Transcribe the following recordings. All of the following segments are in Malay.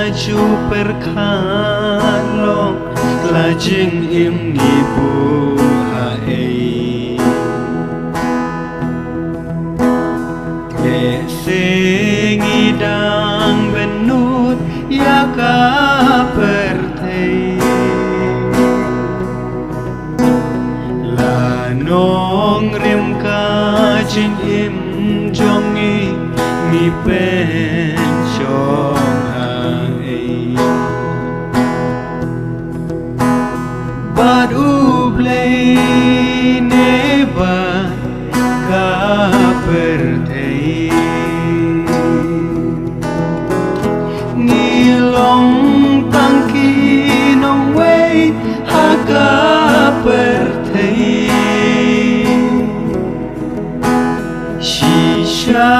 Laju perkalong lajeng im ngibu hae sing idang benut ya ka pertei lanong rim ka jing im jongi mi pen chong Bad ublay neba ka pertei ngilong tangki nong way ha ka pertei shisha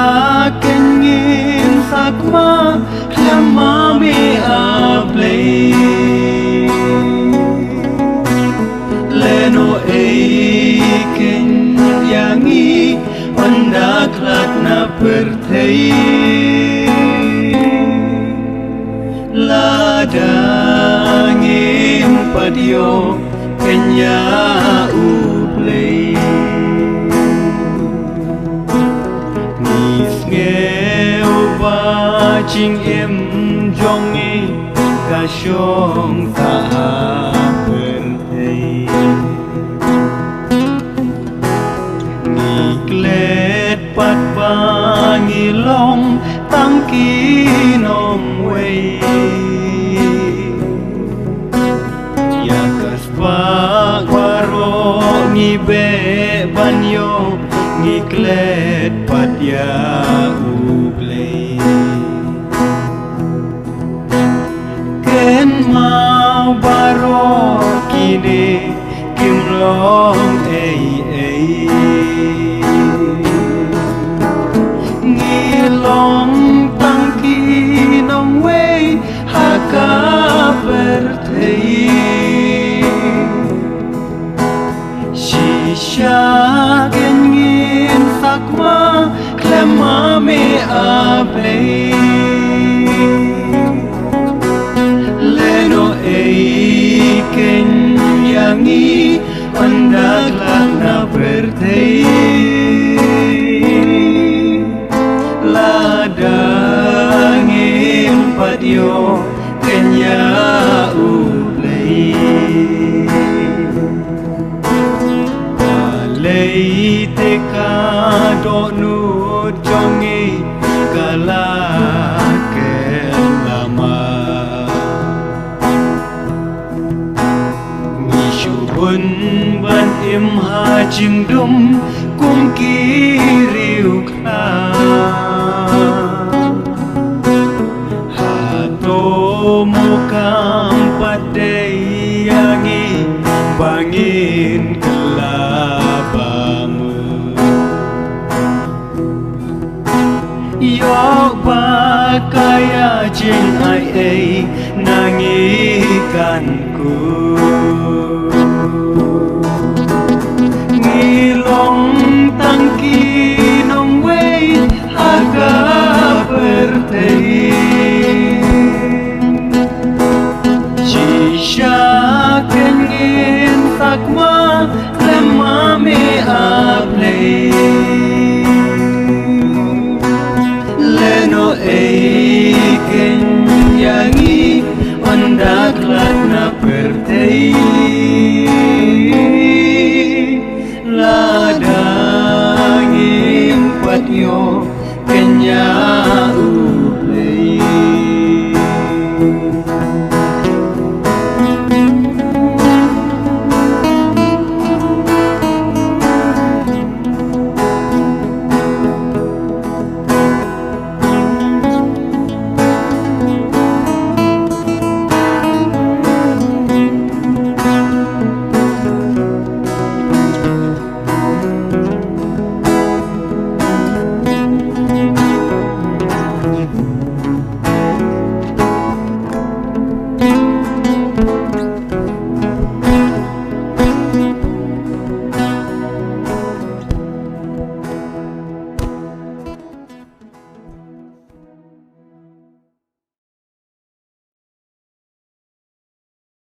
kengin sakma lama me ablay Leno eiken yangi pandaklat na pertei ladangim padyo kenya uplay nisngeu bajing em jongi kasyong ta Ngiklet pat pangilong tangki nong way Yakas pak waro ngibe banyo ngiklet pat ya ublay Ken mau baro kini kimrong ngilong tangki nong way haka pertei shisha gengin sakma klema me ablay leno eiken yangi pandaglan na pertei ladangim padyo kenya ublay alay teka donut jongi kalakel lama ngisubun ban im hajing dum kum kiriu kla mukam padai yangi bangin kelabamu yok bakaya jing ai nangikanku